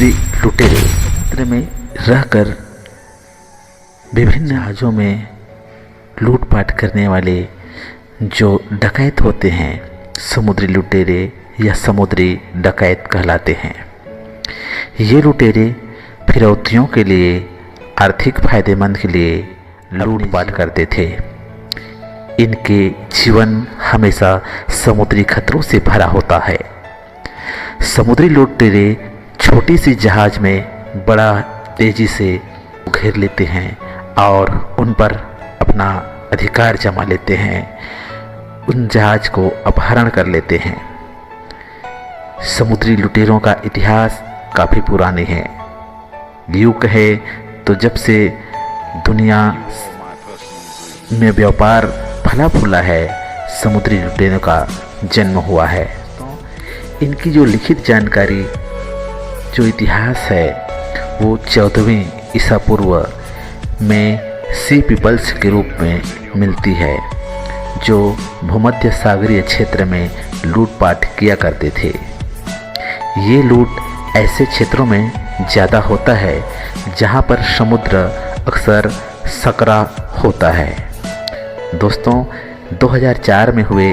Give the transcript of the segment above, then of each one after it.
समुद्री लुटेरे समुद्र में रहकर विभिन्न जहाज़ों में लूटपाट करने वाले जो डकैत होते हैं समुद्री लुटेरे या समुद्री डकैत कहलाते हैं। ये लुटेरे फिरौतियों के लिए, आर्थिक फायदेमंद के लिए लूटपाट करते थे। इनके जीवन हमेशा समुद्री खतरों से भरा होता है। समुद्री लुटेरे छोटी सी जहाज़ में बड़ा तेज़ी से घेर लेते हैं और उन पर अपना अधिकार जमा लेते हैं, उन जहाज़ को अपहरण कर लेते हैं। समुद्री लुटेरों का इतिहास काफ़ी पुरानी है। यूँ कहे तो जब से दुनिया में व्यापार फला फूला है, समुद्री लुटेरों का जन्म हुआ है। इनकी जो लिखित जानकारी, जो इतिहास है, वो 14वीं ईसा पूर्व में सी पीपल्स के रूप में मिलती है, जो भूमध्य सागरीय क्षेत्र में लूटपाट किया करते थे। ये लूट ऐसे क्षेत्रों में ज़्यादा होता है जहाँ पर समुद्र अक्सर सकरा होता है। दोस्तों, 2004 में हुए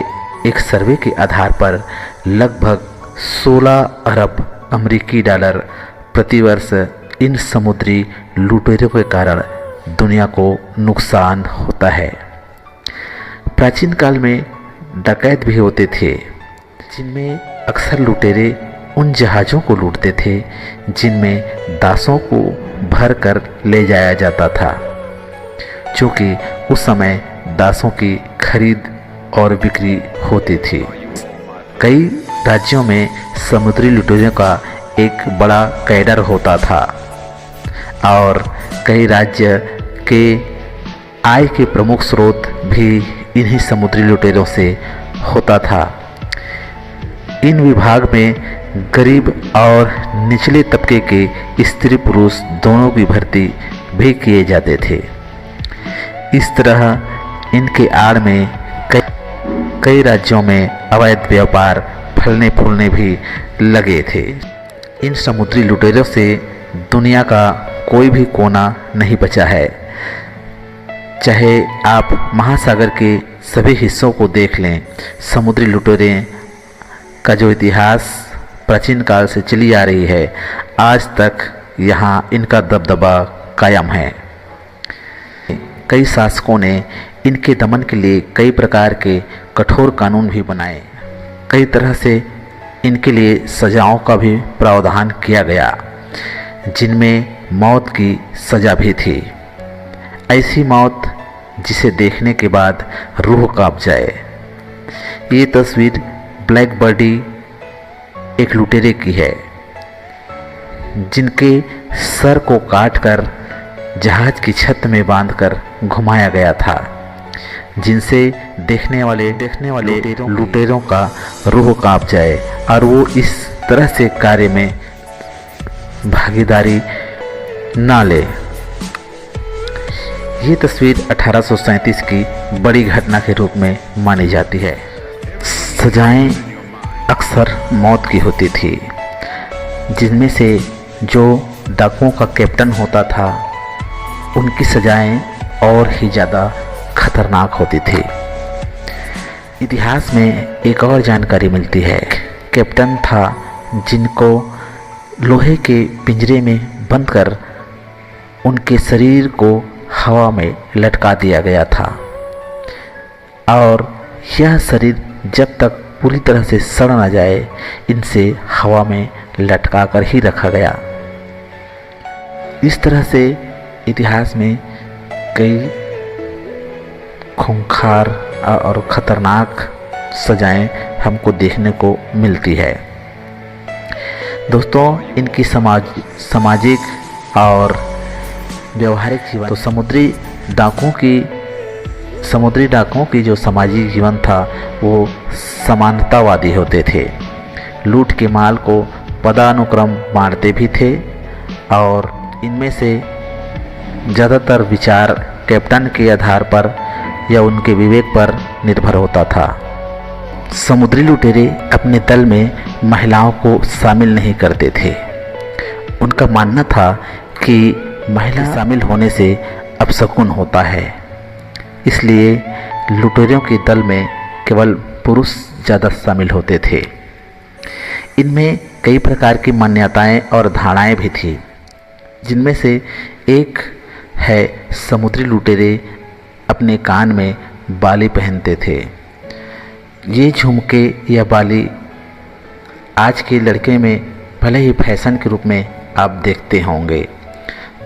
एक सर्वे के आधार पर लगभग 16 अरब अमेरिकी डॉलर प्रतिवर्ष इन समुद्री लुटेरों के कारण दुनिया को नुकसान होता है। प्राचीन काल में डकैत भी होते थे, जिनमें अक्सर लुटेरे उन जहाज़ों को लूटते थे जिनमें दासों को भर कर ले जाया जाता था, क्योंकि उस समय दासों की खरीद और बिक्री होती थी। कई राज्यों में समुद्री लुटेरों का एक बड़ा कैडर होता था और कई राज्य के आय के प्रमुख स्रोत भी इन्हीं समुद्री लुटेरों से होता था। इन विभाग में गरीब और निचले तबके के स्त्री पुरुष दोनों की भर्ती भी किए जाते थे। इस तरह इनके आड़ में कई राज्यों में अवैध व्यापार फलने फूलने भी लगे थे। इन समुद्री लुटेरों से दुनिया का कोई भी कोना नहीं बचा है। चाहे आप महासागर के सभी हिस्सों को देख लें, समुद्री लुटेरे का जो इतिहास प्राचीन काल से चली आ रही है, आज तक यहाँ इनका दबदबा कायम है। कई शासकों ने इनके दमन के लिए कई प्रकार के कठोर कानून भी बनाए। कई तरह से इनके लिए सजाओं का भी प्रावधान किया गया, जिनमें मौत की सज़ा भी थी। ऐसी मौत जिसे देखने के बाद रूह कांप जाए। ये तस्वीर ब्लैक बॉडी एक लुटेरे की है, जिनके सर को काटकर जहाज की छत में बांधकर घुमाया गया था, जिनसे देखने वाले लुटेरों का रूह कांप जाए और वो इस तरह से कार्य में भागीदारी ना ले। ये तस्वीर 1837 की बड़ी घटना के रूप में मानी जाती है। सजाएं अक्सर मौत की होती थी, जिनमें से जो डाकुओं का कैप्टन होता था, उनकी सजाएं और ही ज़्यादा खतरनाक होती थी। इतिहास में एक और जानकारी मिलती है। कैप्टन था जिनको लोहे के पिंजरे में बंद कर उनके शरीर को हवा में लटका दिया गया था और यह शरीर जब तक पूरी तरह से सड़ ना जाए, इनसे हवा में लटका कर ही रखा गया। इस तरह से इतिहास में कई खूंखार और ख़तरनाक सजाएं हमको देखने को मिलती है। दोस्तों, इनकी सामाजिक और व्यवहारिक जीवन, तो समुद्री डाकुओं की जो सामाजिक जीवन था वो समानतावादी होते थे। लूट के माल को पदानुक्रम बांटते भी थे और इनमें से ज़्यादातर विचार कैप्टन के आधार पर या उनके विवेक पर निर्भर होता था। समुद्री लुटेरे अपने दल में महिलाओं को शामिल नहीं करते थे। उनका मानना था कि महिला शामिल होने से अपशकुन होता है, इसलिए लुटेरों के दल में केवल पुरुष ज़्यादा शामिल होते थे। इनमें कई प्रकार की मान्यताएं और धारणाएं भी थी, जिनमें से एक है समुद्री लुटेरे अपने कान में बाली पहनते थे। ये झुमके या बाली आज के लड़के में भले ही फैशन के रूप में आप देखते होंगे,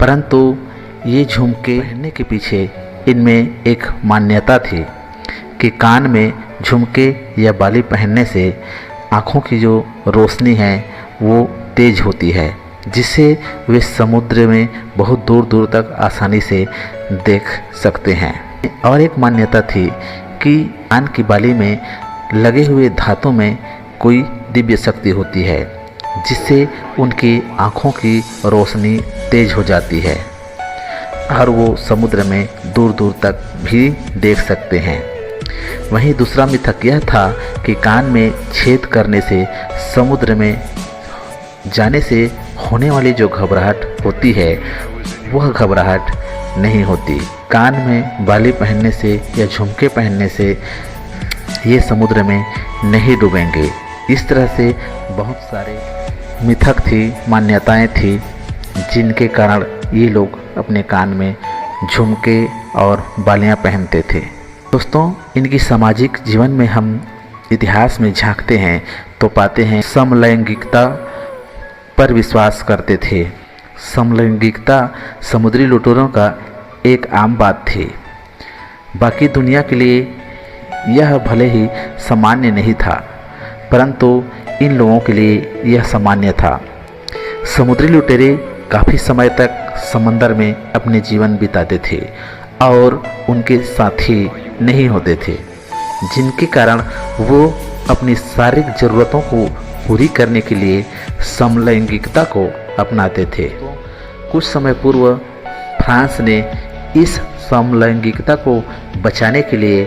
परंतु ये झुमके पहनने के पीछे इनमें एक मान्यता थी कि कान में झुमके या बाली पहनने से आँखों की जो रोशनी है वो तेज होती है, जिससे वे समुद्र में बहुत दूर दूर तक आसानी से देख सकते हैं। और एक मान्यता थी कि कान की बाली में लगे हुए धातु में कोई दिव्य शक्ति होती है, जिससे उनकी आँखों की रोशनी तेज हो जाती है और वो समुद्र में दूर दूर तक भी देख सकते हैं। वहीं दूसरा मिथक यह था कि कान में छेद करने से समुद्र में जाने से होने वाली जो घबराहट होती है वह घबराहट नहीं होती। कान में बाली पहनने से या झुमके पहनने से ये समुद्र में नहीं डूबेंगे। इस तरह से बहुत सारे मिथक थी, मान्यताएं थी, जिनके कारण ये लोग अपने कान में झुमके और बालियां पहनते थे। दोस्तों, इनकी सामाजिक जीवन में हम इतिहास में झांकते हैं तो पाते हैं समलैंगिकता पर विश्वास करते थे। समलैंगिकता समुद्री लुटेरों का एक आम बात थी। बाकी दुनिया के लिए यह भले ही सामान्य नहीं था, परंतु इन लोगों के लिए यह सामान्य था। समुद्री लुटेरे काफ़ी समय तक समंदर में अपने जीवन बिताते थे और उनके साथी नहीं होते थे, जिनके कारण वो अपनी शारीरिक ज़रूरतों को पूरी करने के लिए समलैंगिकता को अपनाते थे। कुछ समय पूर्व फ्रांस ने इस समलैंगिकता को बचाने के लिए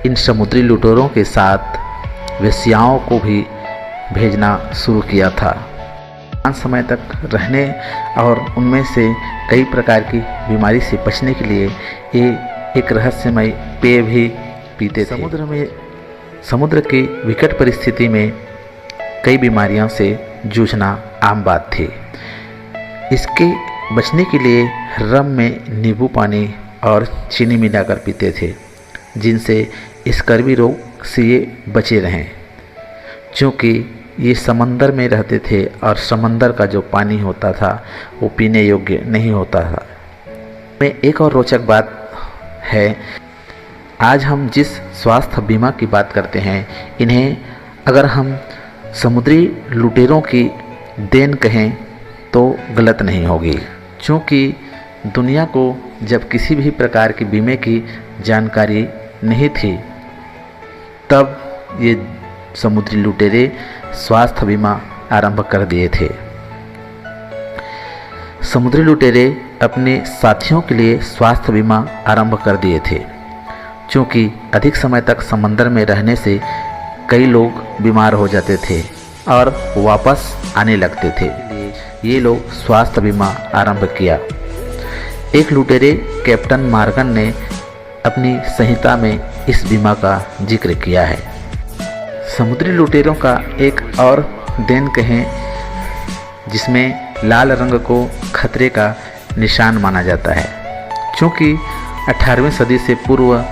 इन समुद्री लुटेरों के साथ वेश्याओं को भी भेजना शुरू किया था। पाँच समय तक रहने और उनमें से कई प्रकार की बीमारी से बचने के लिए ये एक रहस्यमय पेय भी पीते थे। समुद्र की विकट परिस्थिति में कई बीमारियों से जूझना आम बात थी। इसके बचने के लिए रम में नींबू पानी और चीनी मिलाकर पीते थे, जिनसे स्कर्वी रोग से ये बचे रहें। क्योंकि ये समंदर में रहते थे और समंदर का जो पानी होता था वो पीने योग्य नहीं होता था। में एक और रोचक बात है, आज हम जिस स्वास्थ्य बीमा की बात करते हैं, इन्हें अगर हम समुद्री लुटेरों की देन कहें तो गलत नहीं होगी। क्योंकि दुनिया को जब किसी भी प्रकार की बीमे की जानकारी नहीं थी, तब ये समुद्री लुटेरे स्वास्थ्य बीमा आरंभ कर दिए थे। समुद्री लुटेरे अपने साथियों के लिए स्वास्थ्य बीमा आरंभ कर दिए थे, क्योंकि अधिक समय तक समंदर में रहने से कई लोग बीमार हो जाते थे और वापस आने लगते थे। ये लोग स्वास्थ्य बीमा आरंभ किया। एक लुटेरे कैप्टन मॉर्गन ने अपनी संहिता में इस बीमा का जिक्र किया है। समुद्री लुटेरों का एक और देन कहें, जिसमें लाल रंग को खतरे का निशान माना जाता है, क्योंकि 18वीं सदी से पूर्व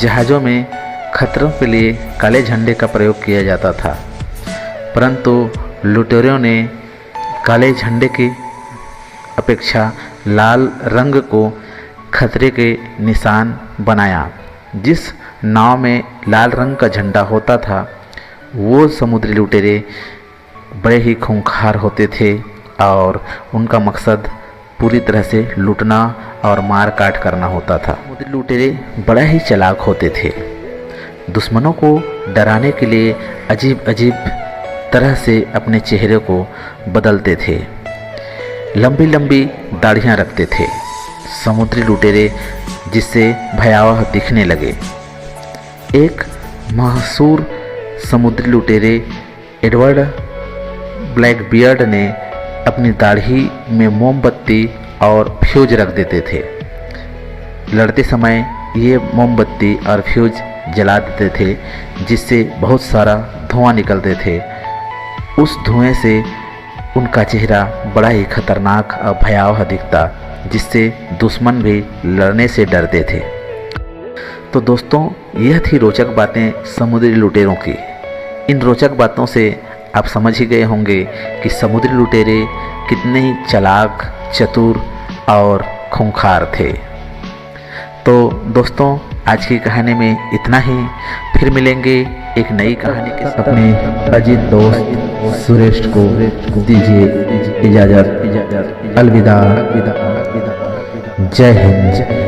जहाज़ों में खतरों के लिए काले झंडे का प्रयोग किया जाता था, परंतु लुटेरों ने काले झंडे की अपेक्षा लाल रंग को खतरे के निशान बनाया। जिस नाव में लाल रंग का झंडा होता था, वो समुद्री लुटेरे बड़े ही खूंखार होते थे और उनका मकसद पूरी तरह से लूटना और मार काट करना होता था। समुद्री लुटेरे बड़ा ही चालाक होते थे। दुश्मनों को डराने के लिए अजीब अजीब तरह से अपने चेहरे को बदलते थे। लंबी लंबी दाढ़ियाँ रखते थे समुद्री लुटेरे, जिससे भयावह दिखने लगे। एक मशहूर समुद्री लुटेरे एडवर्ड ब्लैकबियर्ड ने अपनी दाढ़ी में मोमबत्ती और फ्यूज रख देते थे। लड़ते समय ये मोमबत्ती और फ्यूज जला देते थे, जिससे बहुत सारा धुआं निकलते थे। उस धुएं से उनका चेहरा बड़ा ही खतरनाक और भयावह दिखता, जिससे दुश्मन भी लड़ने से डरते थे। तो दोस्तों, यह थी रोचक बातें समुद्री लुटेरों की। इन रोचक बातों से आप समझ ही गए होंगे कि समुद्री लुटेरे कितने ही चालाक, चतुर और खूंखार थे। तो दोस्तों, आज की कहानी में इतना ही। फिर मिलेंगे एक नई कहानी के साथ। अपने अजीत दोस्त सुरेश को दीजिए इजाज़त। अलविदा। जय हिंद।